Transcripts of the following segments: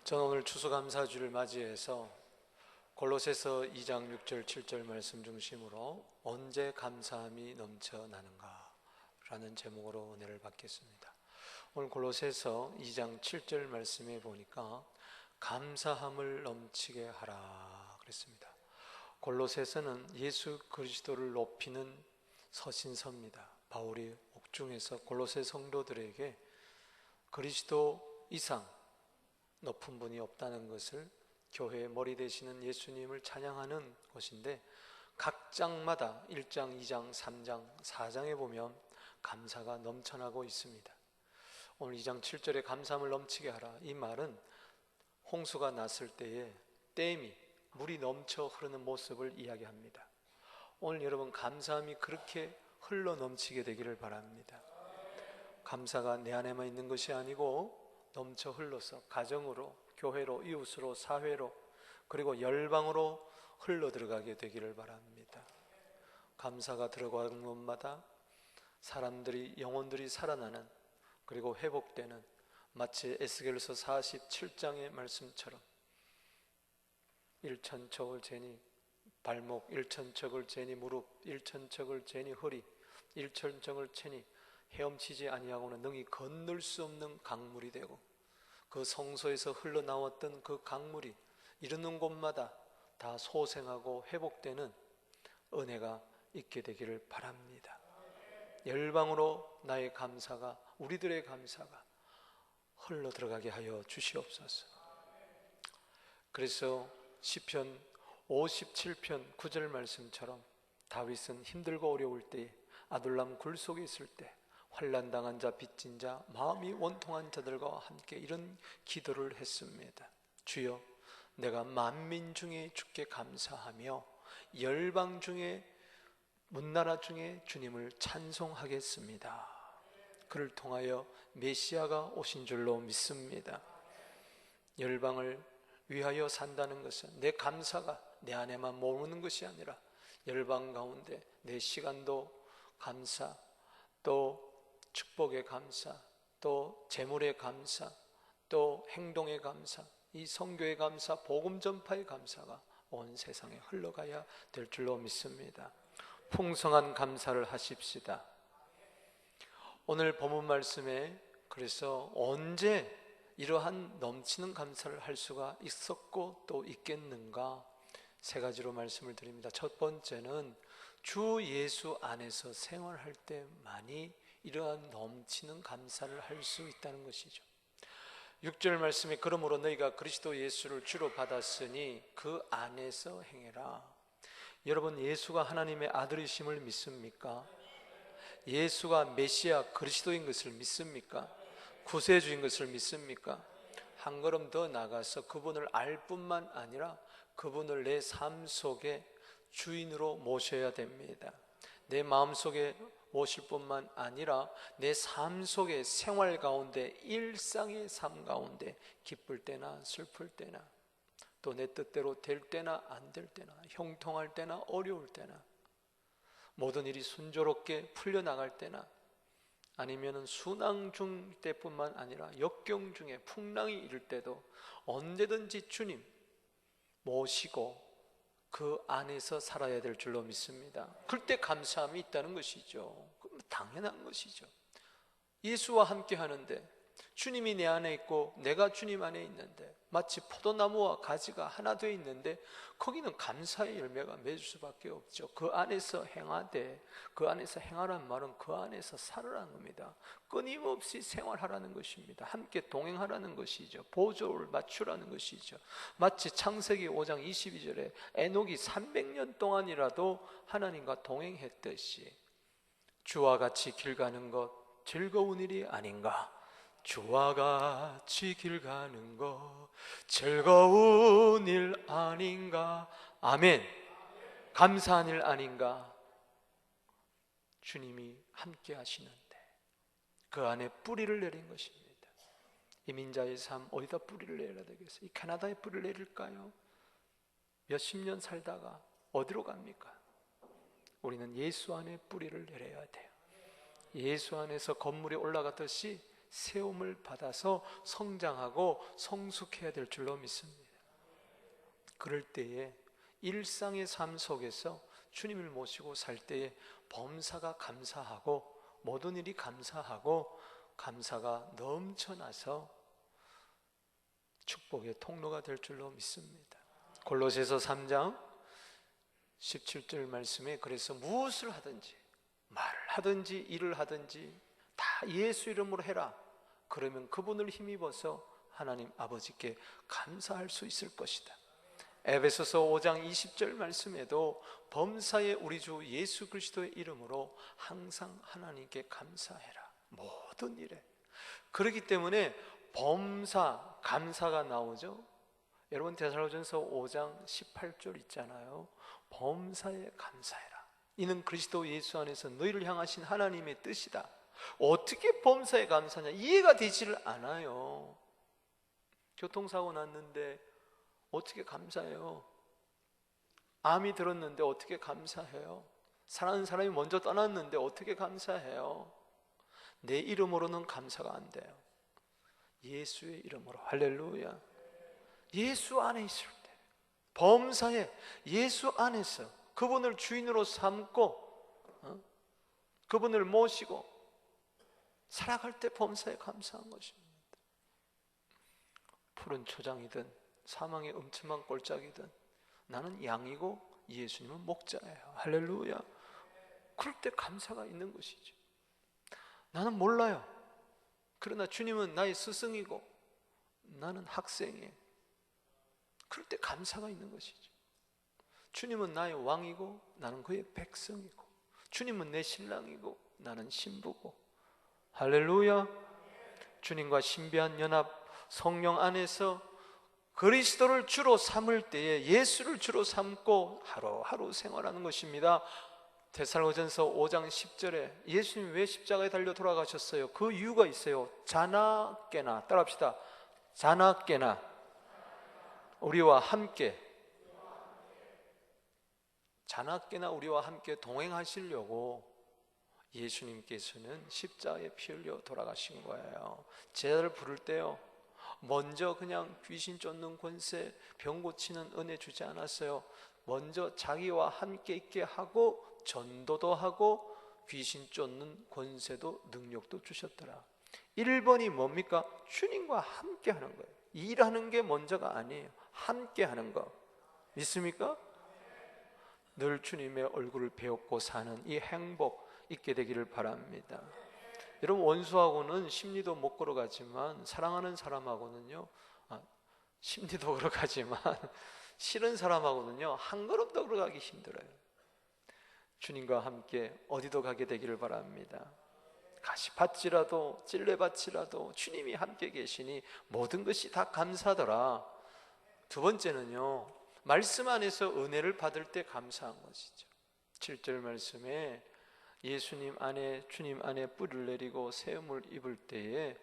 저는 오늘 추수감사주를 맞이해서 골로새서 2장 6절 7절 말씀 중심으로 언제 감사함이 넘쳐나는가 라는 제목으로 은혜를 받겠습니다. 오늘 골로새서 2장 7절 말씀에 보니까 감사함을 넘치게 하라 그랬습니다. 골로새서는 예수 그리스도를 높이는 서신서입니다. 바울이 옥중에서 골로새 성도들에게 그리스도 이상 높은 분이 없다는 것을, 교회의 머리 되시는 예수님을 찬양하는 것인데, 각 장마다 1장, 2장, 3장, 4장에 보면 감사가 넘쳐나고 있습니다. 오늘 2장 7절에 감사함을 넘치게 하라, 이 말은 홍수가 났을 때에 댐이 물이 넘쳐 흐르는 모습을 이야기합니다. 오늘 여러분 감사함이 그렇게 흘러 넘치게 되기를 바랍니다. 감사가 내 안에만 있는 것이 아니고 넘쳐 흘러서 가정으로, 교회로, 이웃으로, 사회로, 그리고 열방으로 흘러 들어가게 되기를 바랍니다. 감사가 들어가는 곳마다 사람들이, 영혼들이 살아나는, 그리고 회복되는, 마치 에스겔서 47장의 말씀처럼 일천척을 재니 발목, 일천척을 재니 무릎, 일천척을 재니 허리, 일천척을 재니 헤엄치지 아니하고는 능히 건널 수 없는 강물이 되고, 그 성소에서 흘러나왔던 그 강물이 이르는 곳마다 다 소생하고 회복되는 은혜가 있게 되기를 바랍니다. 열방으로 나의 감사가, 우리들의 감사가 흘러 들어가게 하여 주시옵소서. 그래서 시편 57편 9절 말씀처럼 다윗은 힘들고 어려울 때, 아둘람 굴 속에 있을 때, 환난당한 자, 빚진 자, 마음이 원통한 자들과 함께 이런 기도를 했습니다. 주여, 내가 만민 중에 주께 감사하며 열방 중에, 문나라 중에 주님을 찬송하겠습니다. 그를 통하여 메시아가 오신 줄로 믿습니다. 열방을 위하여 산다는 것은 내 감사가 내 안에만 머무는 것이 아니라 열방 가운데 내 시간도 감사, 또 축복의 감사, 또 재물의 감사, 또 행동의 감사, 이 선교의 감사, 복음 전파의 감사가 온 세상에 흘러가야 될 줄로 믿습니다. 풍성한 감사를 하십시다. 오늘 본문 말씀에 그래서 언제 이러한 넘치는 감사를 할 수가 있었고 또 있겠는가, 세 가지로 말씀을 드립니다. 첫 번째는 주 예수 안에서 생활할 때만이 이러한 넘치는 감사를 할 수 있다는 것이죠. 6절 말씀에 그러므로 너희가 그리스도 예수를 주로 받았으니 그 안에서 행해라. 여러분, 예수가 하나님의 아들이심을 믿습니까? 예수가 메시아 그리스도인 것을 믿습니까? 구세주인 것을 믿습니까? 한 걸음 더 나가서 그분을 알 뿐만 아니라 그분을 내 삶 속에 주인으로 모셔야 됩니다. 내 마음속에 모실 뿐만 아니라 내 삶 속에, 생활 가운데, 일상의 삶 가운데 기쁠 때나 슬플 때나, 또 내 뜻대로 될 때나 안 될 때나, 형통할 때나 어려울 때나, 모든 일이 순조롭게 풀려나갈 때나, 아니면 순항 중 때뿐만 아니라 역경 중에 풍랑이 이를 때도 언제든지 주님 모시고 그 안에서 살아야 될 줄로 믿습니다. 그때 감사함이 있다는 것이죠. 당연한 것이죠. 예수와 함께 하는데, 주님이 내 안에 있고 내가 주님 안에 있는데, 마치 포도나무와 가지가 하나 되어 있는데 거기는 감사의 열매가 맺을 수밖에 없죠. 그 안에서 행하되, 그 안에서 행하라는 말은 그 안에서 살으라는 겁니다. 끊임없이 생활하라는 것입니다. 함께 동행하라는 것이죠. 보조를 맞추라는 것이죠. 마치 창세기 5장 22절에 에녹이 300년 동안이라도 하나님과 동행했듯이 주와 같이 길 가는 것 즐거운 일이 아닌가? 주와 같이 길 가는 것 즐거운 일 아닌가? 아멘. 감사한 일 아닌가? 주님이 함께 하시는데 그 안에 뿌리를 내린 것입니다. 이민자의 삶 어디다 뿌리를 내려야 되겠어요? 이 캐나다에 뿌리를 내릴까요? 몇십 년 살다가 어디로 갑니까? 우리는 예수 안에 뿌리를 내려야 돼요. 예수 안에서 건물이 올라가듯이 세움을 받아서 성장하고 성숙해야 될 줄로 믿습니다. 그럴 때에 일상의 삶 속에서 주님을 모시고 살 때에 범사가 감사하고 모든 일이 감사하고 감사가 넘쳐나서 축복의 통로가 될 줄로 믿습니다. 골로새서 3장 17절 말씀에 그래서 무엇을 하든지 말을 하든지 일을 하든지 다 예수 이름으로 해라. 그러면 그분을 힘입어서 하나님 아버지께 감사할 수 있을 것이다. 에베소서 5장 20절 말씀에도 범사에 우리 주 예수 그리스도의 이름으로 항상 하나님께 감사해라. 모든 일에. 그렇기 때문에 범사, 감사가 나오죠. 여러분 데살로니가전서 5장 18절 있잖아요. 범사에 감사해라. 이는 그리스도 예수 안에서 너희를 향하신 하나님의 뜻이다. 어떻게 범사에 감사하냐? 이해가 되지를 않아요. 교통사고 났는데 어떻게 감사해요? 암이 들었는데 어떻게 감사해요? 사랑하는 사람이 먼저 떠났는데 어떻게 감사해요? 내 이름으로는 감사가 안 돼요. 예수의 이름으로. 할렐루야. 예수 안에 있을 때 범사에 예수 안에서 그분을 주인으로 삼고 그분을 모시고 살아갈 때 범사에 감사한 것입니다. 푸른 초장이든 사망의 음침한 꼴짝이든 나는 양이고 예수님은 목자예요. 할렐루야. 그럴 때 감사가 있는 것이죠. 나는 몰라요. 그러나 주님은 나의 스승이고 나는 학생이에요. 그럴 때 감사가 있는 것이죠. 주님은 나의 왕이고 나는 그의 백성이고 주님은 내 신랑이고 나는 신부고. 할렐루야. 주님과 신비한 연합 성령 안에서 그리스도를 주로 삼을 때에 예수를 주로 삼고 하루하루 생활하는 것입니다. 데살로니가전서 5장 10절에 예수님 왜 십자가에 달려 돌아가셨어요? 그 이유가 있어요. 자나 깨나. 따라합시다. 자나 깨나 우리와 함께, 자나 깨나 우리와 함께 동행하시려고 예수님께서는 십자가에 피 흘려 돌아가신 거예요. 제자를 부를 때요 먼저 그냥 귀신 쫓는 권세, 병 고치는 은혜 주지 않았어요. 먼저 자기와 함께 있게 하고 전도도 하고 귀신 쫓는 권세도 능력도 주셨더라. 1번이 뭡니까? 주님과 함께 하는 거예요. 일하는 게 먼저가 아니에요. 함께 하는 거 믿습니까? 늘 주님의 얼굴을 배웠고 사는 이 행복 있게 되기를 바랍니다. 여러분 원수하고는 심리도 못 걸어가지만 사랑하는 사람하고는요 심리도 걸어가지만 싫은 사람하고는요 한 걸음도 걸어가기 힘들어요. 주님과 함께 어디도 가게 되기를 바랍니다. 가시밭이라도 찔레밭이라도 주님이 함께 계시니 모든 것이 다 감사하더라. 두 번째는요 말씀 안에서 은혜를 받을 때 감사한 것이죠. 7절 말씀에 예수님 안에 주님 안에 뿌리를 내리고 세움을 입을 때에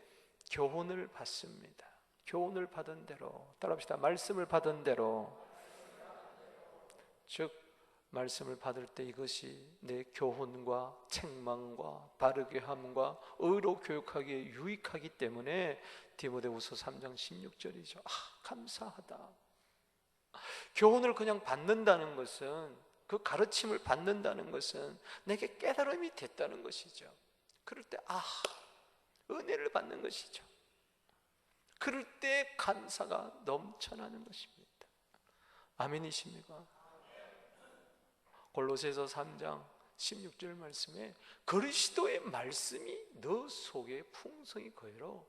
교훈을 받습니다. 교훈을 받은 대로. 따라합시다. 말씀을 받은 대로. 즉 말씀을 받을 때 이것이 내 교훈과 책망과 바르게 함과 의로 교육하기에 유익하기 때문에 디모데후서 3장 16절이죠. 감사하다. 교훈을 그냥 받는다는 것은, 그 가르침을 받는다는 것은 내게 깨달음이 됐다는 것이죠. 그럴 때 은혜를 받는 것이죠. 그럴 때 감사가 넘쳐나는 것입니다. 아멘이십니까? 골로새서 3장 16절 말씀에 그리스도의 말씀이 너 속에 풍성히 거해로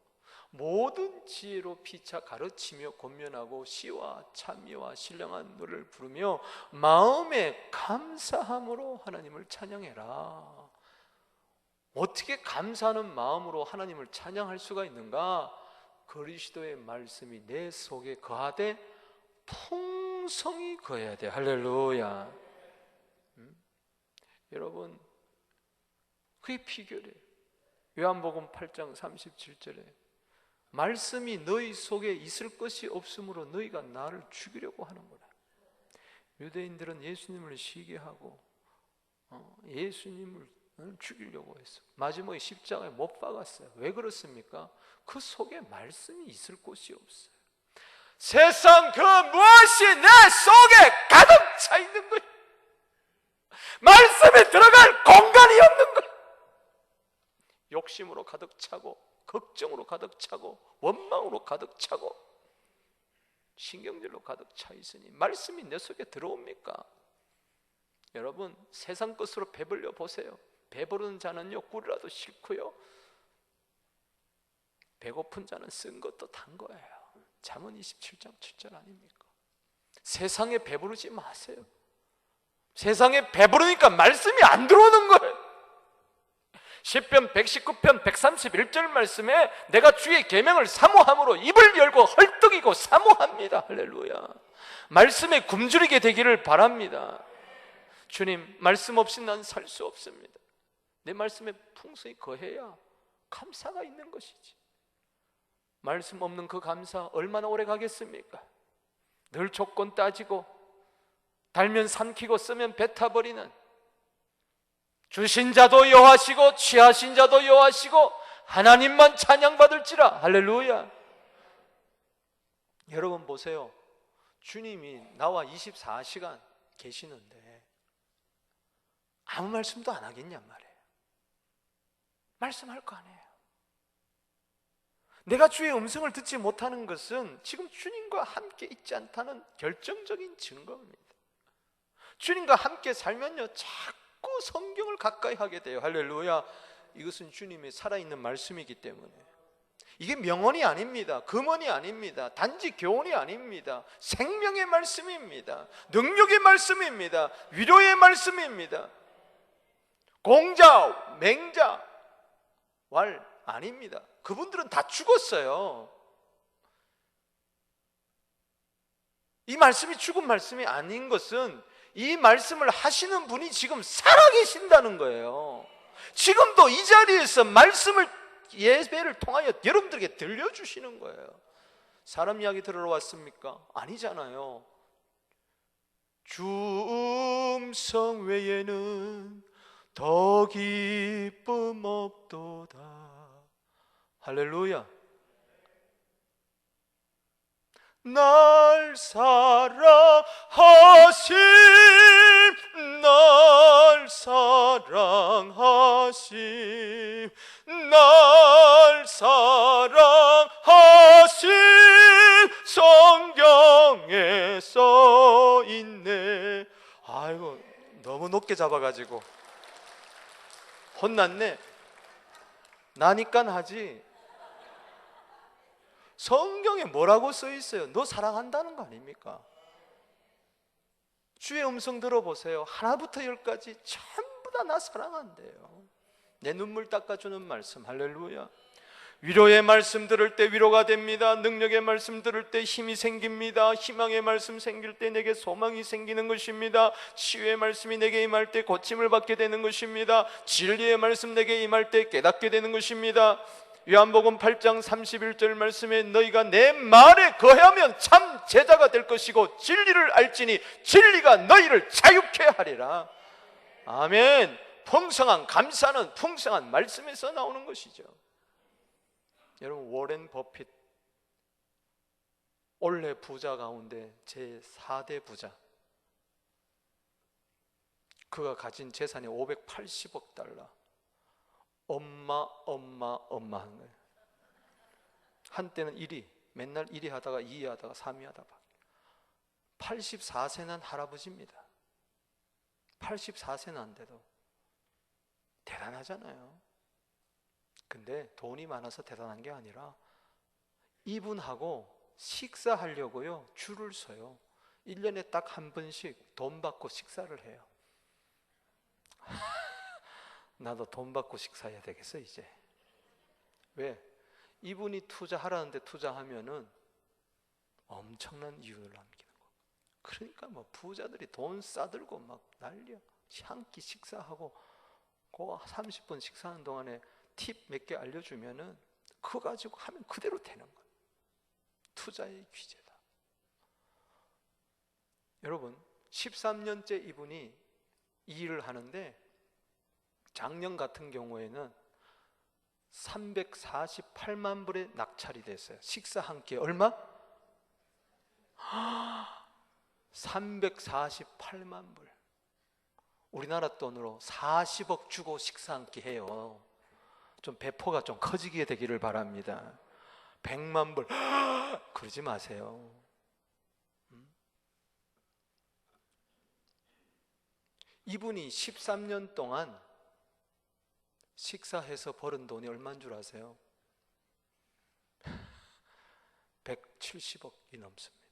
모든 지혜로 피차 가르치며 권면하고 시와 찬미와 신령한 노래를 부르며 마음에 감사함으로 하나님을 찬양해라. 어떻게 감사하는 마음으로 하나님을 찬양할 수가 있는가? 그리스도의 말씀이 내 속에 거하되 풍성히 거해야 돼. 할렐루야. 여러분 그게 비결이에요. 요한복음 8장 37절에 말씀이 너희 속에 있을 것이 없으므로 너희가 나를 죽이려고 하는구나. 유대인들은 예수님을 시기하고 예수님을 죽이려고 했어. 마지막에 십자가에 못 박았어요. 왜 그렇습니까? 그 속에 말씀이 있을 곳이 없어요. 세상 그 무엇이 내 속에 가득 차 있는 거예요. 말씀에 들어갈 공간이 없는 거예요. 욕심으로 가득 차고, 걱정으로 가득 차고, 원망으로 가득 차고, 신경질로 가득 차 있으니 말씀이 내 속에 들어옵니까? 여러분, 세상 것으로 배불려 보세요. 배부른 자는요 꿀이라도 싫고요, 배고픈 자는 쓴 것도 단 거예요. 잠언 27장 7절 아닙니까? 세상에 배부르지 마세요. 세상에 배부르니까 말씀이 안 들어오는 거예요. 시편 119편 131절 말씀에 내가 주의 계명을 사모함으로 입을 열고 헐떡이고 사모합니다. 할렐루야. 말씀에 굶주리게 되기를 바랍니다. 주님, 말씀 없이 난 살 수 없습니다. 내 말씀에 풍성히 거해야 감사가 있는 것이지. 말씀 없는 그 감사 얼마나 오래 가겠습니까? 늘 조건 따지고 달면 삼키고 쓰면 뱉어버리는, 주신 자도 여호와시고 취하신 자도 여호와시고 하나님만 찬양받을지라. 할렐루야. 여러분 보세요. 주님이 나와 24시간 계시는데 아무 말씀도 안 하겠냔 말이에요. 말씀할 거 아니에요. 내가 주의 음성을 듣지 못하는 것은 지금 주님과 함께 있지 않다는 결정적인 증거입니다. 주님과 함께 살면요 자꾸 성경을 가까이 하게 돼요. 할렐루야. 이것은 주님의 살아있는 말씀이기 때문에. 이게 명언이 아닙니다. 금언이 아닙니다. 단지 교훈이 아닙니다. 생명의 말씀입니다. 능력의 말씀입니다. 위로의 말씀입니다. 공자, 맹자, 왈 아닙니다. 그분들은 다 죽었어요. 이 말씀이 죽은 말씀이 아닌 것은 이 말씀을 하시는 분이 지금 살아계신다는 거예요. 지금도 이 자리에서 말씀을, 예배를 통하여 여러분들에게 들려주시는 거예요. 사람 이야기 들으러 왔습니까? 아니잖아요. 주 음성 외에는 더 기쁨 없도다. 할렐루야. 날 사랑하심, 날 사랑하심, 날 사랑하심, 성경에 써 있네. 아이고, 너무 높게 잡아가지고 혼났네. 나니까 하지. 성경에 뭐라고 써 있어요? 너 사랑한다는 거 아닙니까? 주의 음성 들어보세요. 하나부터 열까지 전부 다 나 사랑한대요. 내 눈물 닦아주는 말씀. 할렐루야. 위로의 말씀 들을 때 위로가 됩니다. 능력의 말씀 들을 때 힘이 생깁니다. 희망의 말씀 생길 때 내게 소망이 생기는 것입니다. 치유의 말씀이 내게 임할 때 고침을 받게 되는 것입니다. 진리의 말씀 내게 임할 때 깨닫게 되는 것입니다. 요한복음 8장 31절 말씀에 너희가 내 말에 거하면 참 제자가 될 것이고 진리를 알지니 진리가 너희를 자유케 하리라. 아멘. 풍성한 감사는 풍성한 말씀에서 나오는 것이죠. 여러분, 워렌 버핏 올해 부자 가운데 제4대 부자, 그가 가진 재산이 580억 달러. 엄마 하는 거예요. 한때는 1위, 맨날 1위 하다가 2위 하다가 3위 하다가 84세는 할아버지입니다. 84세는데도 대단하잖아요. 근데 돈이 많아서 대단한 게 아니라 이분하고 식사하려고요 줄을 서요. 1년에 딱 한 번씩 돈 받고 식사를 해요. 나도 돈 받고 식사해야 되겠어 이제. 왜? 이분이 투자하라는데 투자하면은 엄청난 이윤을 남기는 거. 그러니까 뭐 부자들이 돈 싸들고 막 난리야. 한 끼 식사하고 그거 30분 식사하는 동안에 팁 몇 개 알려주면은 그거 가지고 하면 그대로 되는 거예요. 투자의 귀재다. 여러분, 13년째 이분이 이 일을 하는데 작년 같은 경우에는 348만 불에 낙찰이 됐어요. 식사 한 끼에 얼마? 348만 불. 우리나라 돈으로 40억 주고 식사 한 끼 해요. 좀 배포가 좀 커지게 되기를 바랍니다. 100만 불 그러지 마세요. 이분이 13년 동안 식사해서 벌은 돈이 얼마인 줄 아세요? 170억이 넘습니다.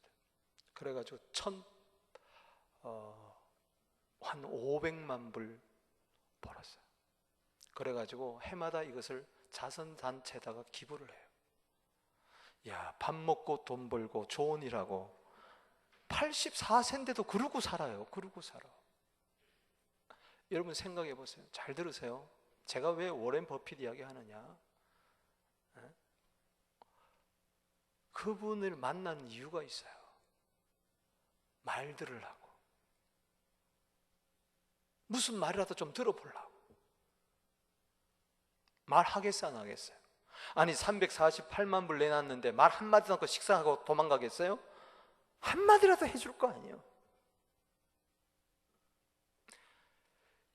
그래가지고 한 500만 불 벌었어요. 그래가지고 해마다 이것을 자선단체에다가 기부를 해요. 야, 밥 먹고 돈 벌고 좋은 일하고 84세인데도 그러고 살아요. 그러고 살아. 여러분 생각해 보세요. 잘 들으세요. 제가 왜 워렌 버핏 이야기 하느냐? 그분을 만난 이유가 있어요. 말 들으려고. 무슨 말이라도 좀 들어보려고. 말하겠어 안 하겠어요? 아니 348만 불 내놨는데 말 한마디도 않고 식사하고 도망가겠어요? 한마디라도 해줄 거 아니에요.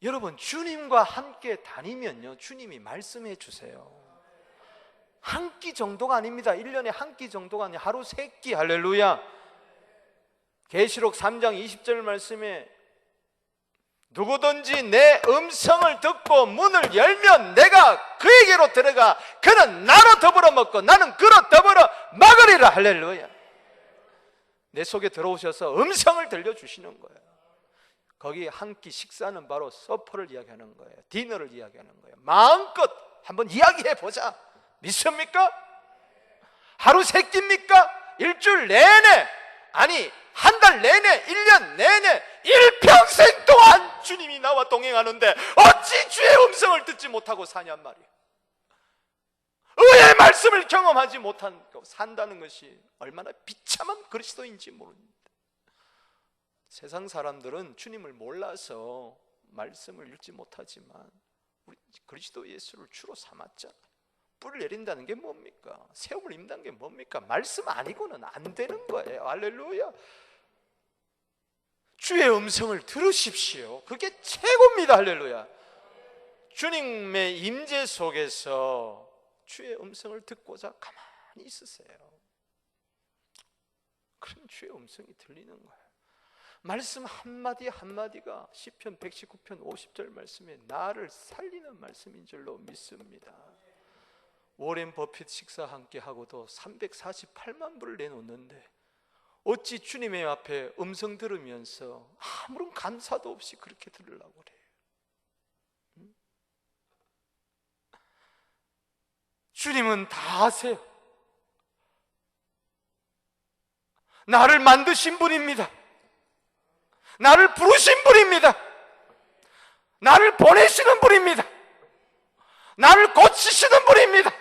여러분 주님과 함께 다니면요 주님이 말씀해 주세요. 한 끼 정도가 아닙니다. 1년에 한 끼 정도가 아니라 하루 3끼. 할렐루야. 계시록 3장 20절 말씀에 누구든지 내 음성을 듣고 문을 열면 내가 그에게로 들어가 그는 나로 더불어 먹고 나는 그로 더불어 먹으리라. 할렐루야. 내 속에 들어오셔서 음성을 들려주시는 거예요. 거기 한 끼 식사는 바로 서퍼를 이야기하는 거예요. 디너를 이야기하는 거예요. 마음껏 한번 이야기해 보자. 믿습니까? 하루 3끼입니까? 일주일 내내, 아니 한 달 내내, 1년 내내, 일평생 동안 주님이 나와 동행하는데 어찌 주의 음성을 듣지 못하고 사냔 말이에요. 의의 말씀을 경험하지 못하고 산다는 것이 얼마나 비참한 그리스도인지 모릅니다. 세상 사람들은 주님을 몰라서 말씀을 읽지 못하지만 우리 그리스도 예수를 주로 삼았잖아요. 뿔을 내린다는 게 뭡니까? 세움을 입는다는 게 뭡니까? 말씀 아니고는 안 되는 거예요. 할렐루야. 주의 음성을 들으십시오. 그게 최고입니다. 할렐루야. 주님의 임재 속에서 주의 음성을 듣고자 가만히 있으세요. 그럼 주의 음성이 들리는 거예요. 말씀 한마디 한마디가 시편 119편 50절 말씀에 나를 살리는 말씀인 줄로 믿습니다. 워렌 버핏 식사 함께 하고도 348만 불을 내놓는데 어찌 주님의 앞에 음성 들으면서 아무런 감사도 없이 그렇게 들으려고 그래요? 주님은 다 아세요. 나를 만드신 분입니다. 나를 부르신 분입니다. 나를 보내시는 분입니다. 나를 고치시는 분입니다.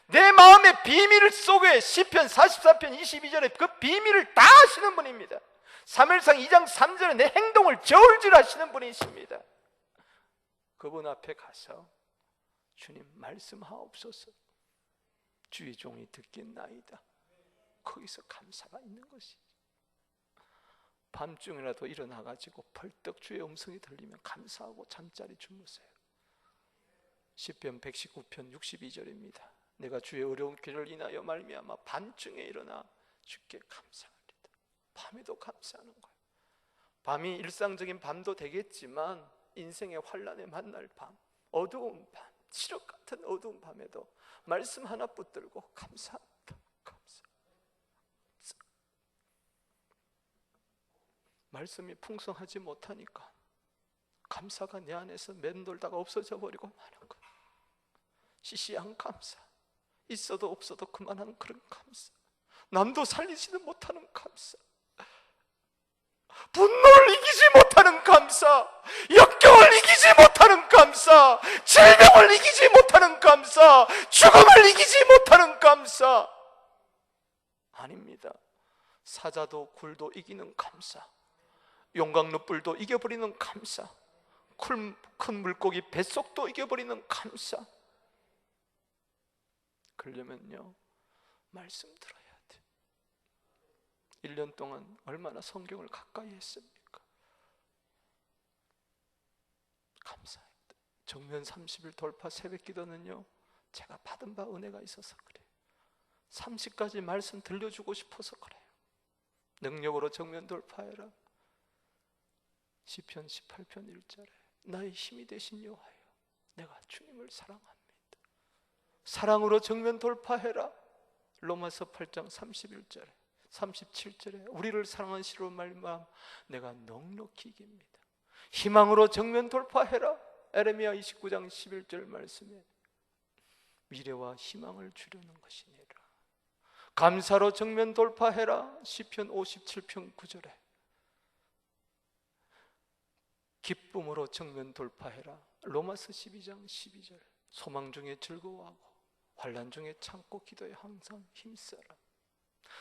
내 마음의 비밀 속에 시편 44편 22절에 그 비밀을 다 아시는 분입니다. 사무엘상 2장 3절에 내 행동을 저울질하시는 분이십니다. 그분 앞에 가서 주님 말씀하옵소서. 주의 종이 듣겠나이다. 거기서 감사가 있는 것이지. 밤중이라도 일어나가지고 벌떡 주의 음성이 들리면 감사하고 잠자리 주무세요. 시편 119편 62절입니다. 내가 주의 어려운 길을 인하여 말미암아 밤중에 일어나 주께 감사하리다. 밤에도 감사하는 거예요. 밤이 일상적인 밤도 되겠지만 인생의 환난에 만날 밤, 어두운 밤, 칠흑 같은 어두운 밤에도 말씀 하나 붙들고 감사합니다. 감사. 말씀이 풍성하지 못하니까 감사가 내 안에서 맴돌다가 없어져 버리고 마는 거예요. 시시한 감사, 있어도 없어도 그만한 그런 감사, 남도 살리지는 못하는 감사, 분노를 이기지 못하는 감사, 역경을 이기지 못하는 감사, 질병을 이기지 못하는 감사, 죽음을 이기지 못하는 감사. 아닙니다. 사자도 굴도 이기는 감사, 용광로 뿔도 이겨버리는 감사, 큰 물고기 뱃속도 이겨버리는 감사. 그러려면요, 말씀 들어야 돼. 1년 동안 얼마나 성경을 가까이 했습니까? 감사합니다. 정면 30일 돌파 새벽기도는요, 제가 받은 바 은혜가 있어서 그래요. 30가지 말씀 들려주고 싶어서 그래요. 능력으로 정면 돌파해라. 시편 18편 1절에 나의 힘이 되신 여호와여, 내가 주님을 사랑합니다. 사랑으로 정면 돌파해라. 로마서 8장 31절에 37절에 우리를 사랑하시로 말미암아 내가 넉넉히 이깁니다. 희망으로 정면 돌파해라. 에레미야 29장 11절 말씀에 미래와 희망을 주려는 것이니라. 감사로 정면 돌파해라. 시편 57편 9절에 기쁨으로 정면 돌파해라. 로마서 12장 12절 소망 중에 즐거워하고 환난 중에 참고 기도에 항상 힘써라.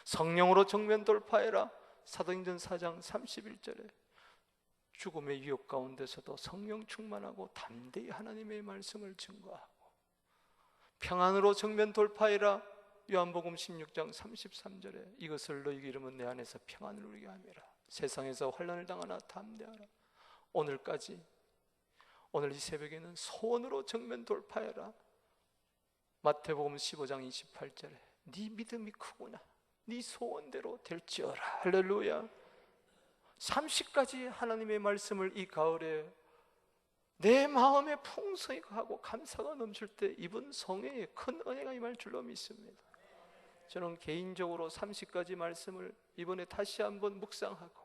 성령으로 정면 돌파해라. 사도행전 4장 31절에 죽음의 위협 가운데서도 성령 충만하고 담대히 하나님의 말씀을 증거하고 평안으로 정면 돌파해라. 요한복음 16장 33절에 이것을 너희에게 이르면 내 안에서 평안을 누리게 함이라. 세상에서 환난을 당하나 담대하라. 오늘 이 새벽에는 소원으로 정면 돌파해라. 마태복음 15장 28절에 네 믿음이 크구나. 네 소원대로 될지어라. 할렐루야. 30가지 하나님의 말씀을 이 가을에 내 마음에 풍성히 하고 감사가 넘칠 때 이번 성회에 큰 은혜가 임할 줄로 믿습니다. 저는 개인적으로 30가지 말씀을 이번에 다시 한번 묵상하고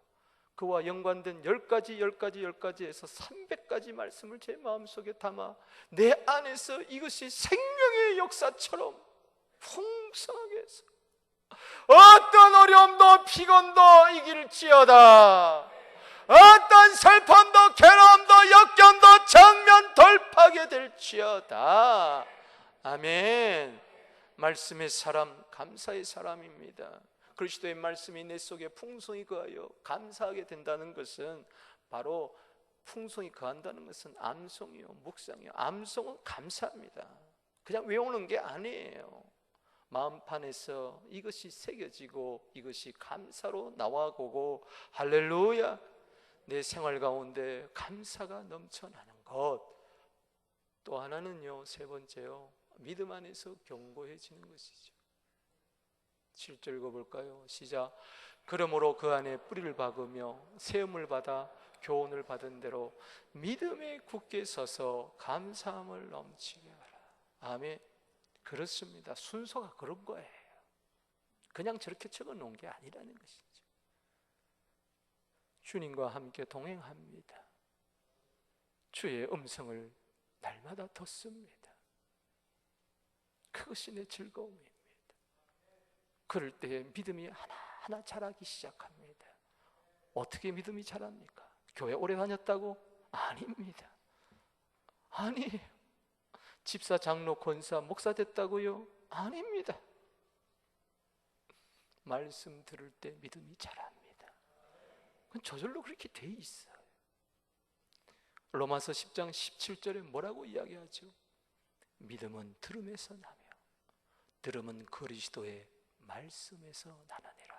그와 연관된 10가지에서 300가지 말씀을 제 마음속에 담아 내 안에서 이것이 생명의 역사처럼 풍성하게 해서 어떤 어려움도 피곤도 이길지어다. 어떤 슬픔도 괴로움도 역경도 정면 돌파하게 될지어다. 아멘. 말씀의 사람, 감사의 사람입니다. 그리스도의 말씀이 내 속에 풍성히 거하여 감사하게 된다는 것은 바로 풍성히 거한다는 것은 암송이요, 묵상이요. 암송은 감사합니다. 그냥 외우는 게 아니에요. 마음판에서 이것이 새겨지고 이것이 감사로 나와오고 할렐루야. 내 생활 가운데 감사가 넘쳐나는 것. 또 하나는요, 세 번째요, 믿음 안에서 견고해지는 것이죠. 7절 읽어볼까요? 시작. 그러므로 그 안에 뿌리를 박으며 세움을 받아 교훈을 받은 대로 믿음에 굳게 서서 감사함을 넘치게 하라. 아멘. 그렇습니다. 순서가 그런 거예요. 그냥 저렇게 적어 놓은 게 아니라는 것이죠. 주님과 함께 동행합니다. 주의 음성을 날마다 듣습니다. 그것이 내 즐거움입니다. 그럴 때 믿음이 하나하나 자라기 시작합니다. 어떻게 믿음이 자랍니까? 교회 오래 다녔다고? 아닙니다. 아니에요. 집사, 장로, 권사, 목사 됐다고요? 아닙니다. 말씀 들을 때 믿음이 자랍니다. 그건 저절로 그렇게 돼 있어요. 로마서 10장 17절에 뭐라고 이야기하죠? 믿음은 들음에서 나며 들음은 그리스도의 말씀에서 나느니라.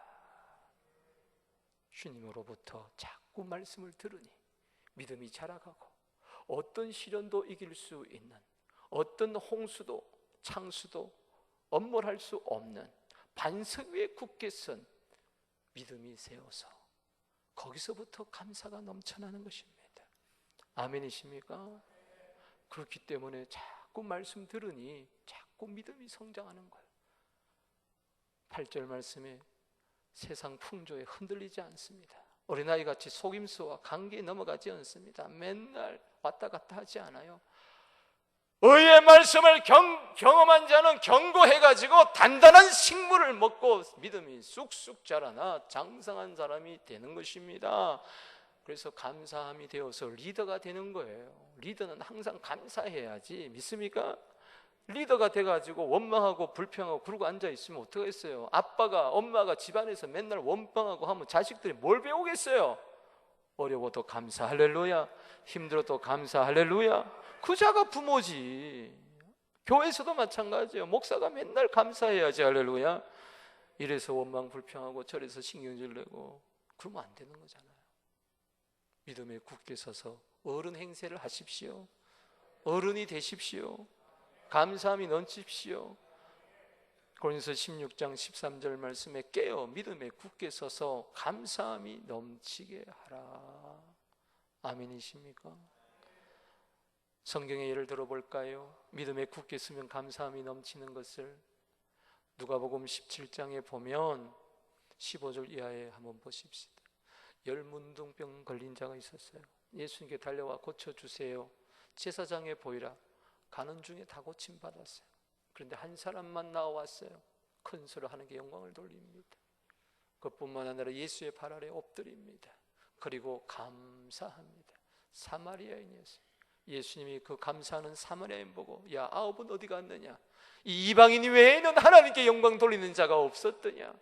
주님으로부터 자꾸 말씀을 들으니 믿음이 자라가고 어떤 시련도 이길 수 있는, 어떤 홍수도 창수도 엄몰할 수 없는 반석 위에 굳게 선 믿음이 세워서 거기서부터 감사가 넘쳐나는 것입니다. 아멘이십니까? 그렇기 때문에 자꾸 말씀 들으니 자꾸 믿음이 성장하는 거예요. 8절 말씀에 세상 풍조에 흔들리지 않습니다. 어린아이같이 속임수와 감기에 넘어가지 않습니다. 맨날 왔다 갔다 하지 않아요. 의의 말씀을 경험한 자는 견고해가지고 단단한 식물을 먹고 믿음이 쑥쑥 자라나 장성한 사람이 되는 것입니다. 그래서 감사함이 되어서 리더가 되는 거예요. 리더는 항상 감사해야지. 믿습니까? 리더가 돼가지고 원망하고 불평하고 그러고 앉아있으면 어떡하겠어요? 아빠가 엄마가 집안에서 맨날 원망하고 하면 자식들이 뭘 배우겠어요? 어려워도 감사 할렐루야, 힘들어도 감사 할렐루야. 그 자가 부모지. 교회에서도 마찬가지예요. 목사가 맨날 감사해야지 할렐루야. 이래서 원망 불평하고 저래서 신경질 내고 그러면 안 되는 거잖아요. 믿음에 굳게 서서 어른 행세를 하십시오. 어른이 되십시오. 감사함이 넘치십시오. 고린도서 16장 13절 말씀에 깨어 믿음에 굳게 서서 감사함이 넘치게 하라. 아멘이십니까? 성경의 예를 들어볼까요? 믿음에 굳게 서면 감사함이 넘치는 것을 누가복음 17장에 보면 15절 이하에 한번 보십시다. 열문둥병 걸린 자가 있었어요. 예수님께 달려와 고쳐주세요. 제사장에 보이라. 가는 중에 다 고침받았어요. 그런데 한 사람만 나와왔어요. 큰 소리로 하나님께 영광을 돌립니다. 그뿐만 아니라 예수의 발 아래 엎드립니다. 그리고 감사합니다. 사마리아인이었어요. 예수님이 그 감사하는 사마리아인 보고 야, 아홉은 어디 갔느냐? 이 이방인 외에는 하나님께 영광 돌리는 자가 없었더냐?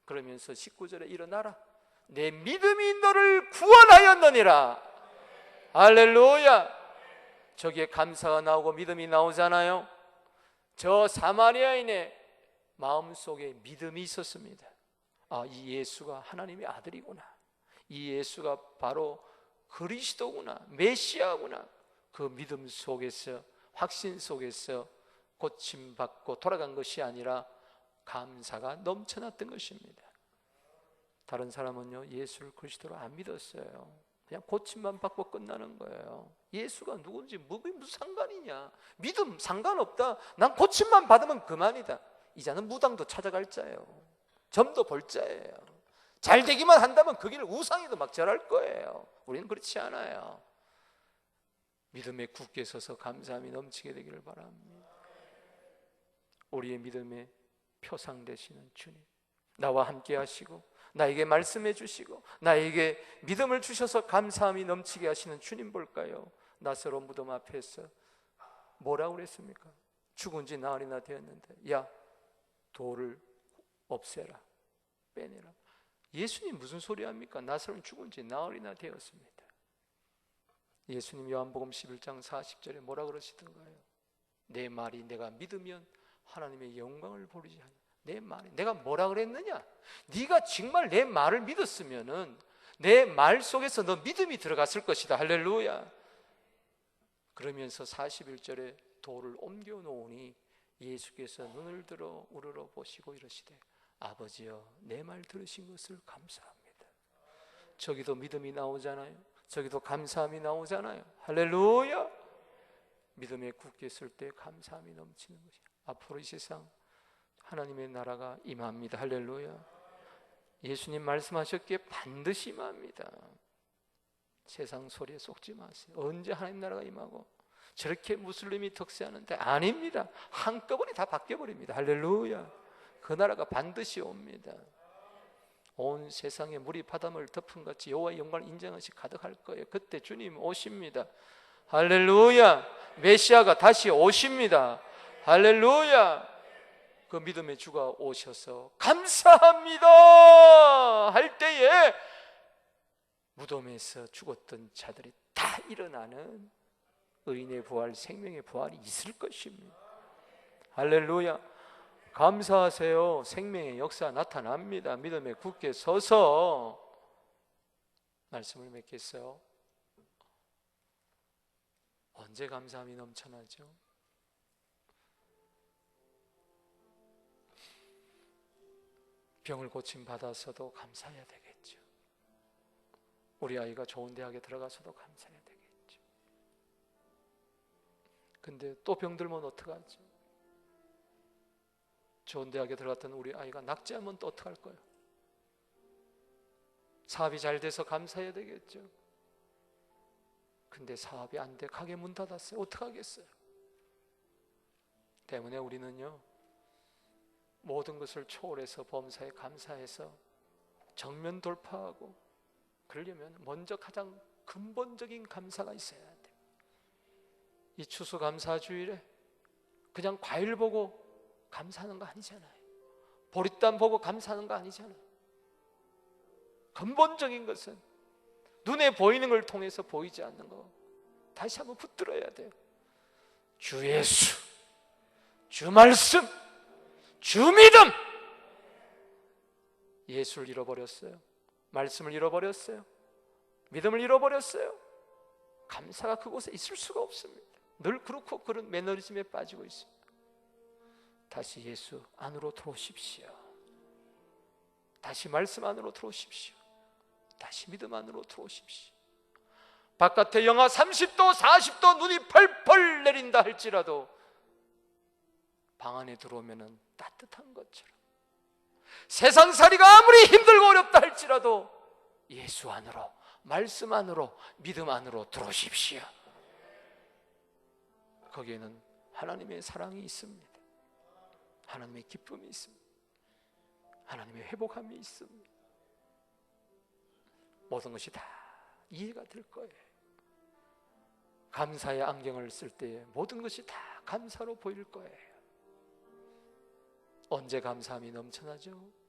그러면서 19절에 일어나라. 내 믿음이 너를 구원하였느니라. 할렐루야. 저기에 감사가 나오고 믿음이 나오잖아요. 저 사마리아인의 마음속에 믿음이 있었습니다. 아, 이 예수가 하나님의 아들이구나. 이 예수가 바로 그리스도구나, 메시아구나. 그 믿음 속에서, 확신 속에서 고침받고 돌아간 것이 아니라 감사가 넘쳐났던 것입니다. 다른 사람은요, 예수를 그리스도로 안 믿었어요. 그냥 고침만 받고 끝나는 거예요. 예수가 누군지 무슨 상관이냐? 믿음 상관없다. 난 고침만 받으면 그만이다. 이자는 무당도 찾아갈 자예요. 점도 볼 자예요. 잘 되기만 한다면 그 길을 우상이도 막 절할 거예요. 우리는 그렇지 않아요. 믿음에 굳게 서서 감사함이 넘치게 되기를 바랍니다. 우리의 믿음의 표상 되시는 주님, 나와 함께 하시고 나에게 말씀해 주시고 나에게 믿음을 주셔서 감사함이 넘치게 하시는 주님 볼까요? 나사로 무덤 앞에서 뭐라고 그랬습니까? 죽은 지 나흘이나 되었는데 야, 돌을 없애라, 빼내라. 예수님 무슨 소리 합니까? 나사로는 죽은 지 나흘이나 되었습니다. 예수님 요한복음 11장 40절에 뭐라 그러시던가요? 내 말이 내가 믿으면 하나님의 영광을 보리지 하냐. 내 말이 내가 뭐라 그랬느냐? 네가 정말 내 말을 믿었으면은 내 말 속에서 너 믿음이 들어갔을 것이다. 할렐루야. 그러면서 41절에 돌을 옮겨 놓으니 예수께서 눈을 들어 우러러 보시고 이러시되 아버지여, 내 말 들으신 것을 감사합니다. 저기도 믿음이 나오잖아요. 저기도 감사함이 나오잖아요. 할렐루야. 믿음에 굳게 있을 때 감사함이 넘치는 것이야. 앞으로 이 세상 하나님의 나라가 임합니다. 할렐루야. 예수님 말씀하셨기에 반드시 임합니다. 세상 소리에 속지 마세요. 언제 하나님 나라가 임하고 저렇게 무슬림이 득세하는데 아닙니다. 한꺼번에 다 바뀌어버립니다. 할렐루야. 그 나라가 반드시 옵니다. 온 세상에 물이 바닷물을 덮은 같이 여호와의 영광을 인정한 것이 가득할 거예요. 그때 주님 오십니다. 할렐루야. 메시아가 다시 오십니다. 할렐루야. 그 믿음의 주가 오셔서 감사합니다 할 때에 무덤에서 죽었던 자들이 다 일어나는 의인의 부활, 생명의 부활이 있을 것입니다. 할렐루야. 감사하세요. 생명의 역사 나타납니다. 믿음에 굳게 서서 말씀을 맺겠어요. 언제 감사함이 넘쳐나죠? 병을 고침받아서도 감사해야 되겠죠. 우리 아이가 좋은 대학에 들어가서도 감사해야 되겠죠. 근데 또 병들면 어떡하죠? 좋은 대학에 들어갔던 우리 아이가 낙제하면 또 어떡할 거예요? 사업이 잘 돼서 감사해야 되겠죠. 근데 사업이 안 돼, 가게 문 닫았어요. 어떡하겠어요? 때문에 우리는요, 모든 것을 초월해서 범사에 감사해서 정면 돌파하고, 그러려면 먼저 가장 근본적인 감사가 있어야 돼요. 이 추수감사주일에 그냥 과일 보고 감사하는 거 아니잖아요. 보리땀 보고 감사하는 거 아니잖아요. 근본적인 것은 눈에 보이는 걸 통해서 보이지 않는 거 다시 한번 붙들어야 돼요. 주 예수, 주 말씀, 주 믿음. 예수를 잃어버렸어요. 말씀을 잃어버렸어요. 믿음을 잃어버렸어요. 감사가 그곳에 있을 수가 없습니다. 늘 그렇고 그런 매너리즘에 빠지고 있습니다. 다시 예수 안으로 들어오십시오. 다시 말씀 안으로 들어오십시오. 다시 믿음 안으로 들어오십시오. 바깥에 영하 30도 40도 눈이 펄펄 내린다 할지라도 방 안에 들어오면 따뜻한 것처럼, 세상살이가 아무리 힘들고 어렵다 할지라도 예수 안으로, 말씀 안으로, 믿음 안으로 들어오십시오. 거기에는 하나님의 사랑이 있습니다. 하나님의 기쁨이 있습니다. 하나님의 회복함이 있습니다. 모든 것이 다 이해가 될 거예요. 감사의 안경을 쓸 때 모든 것이 다 감사로 보일 거예요. 언제 감사함이 넘쳐나죠?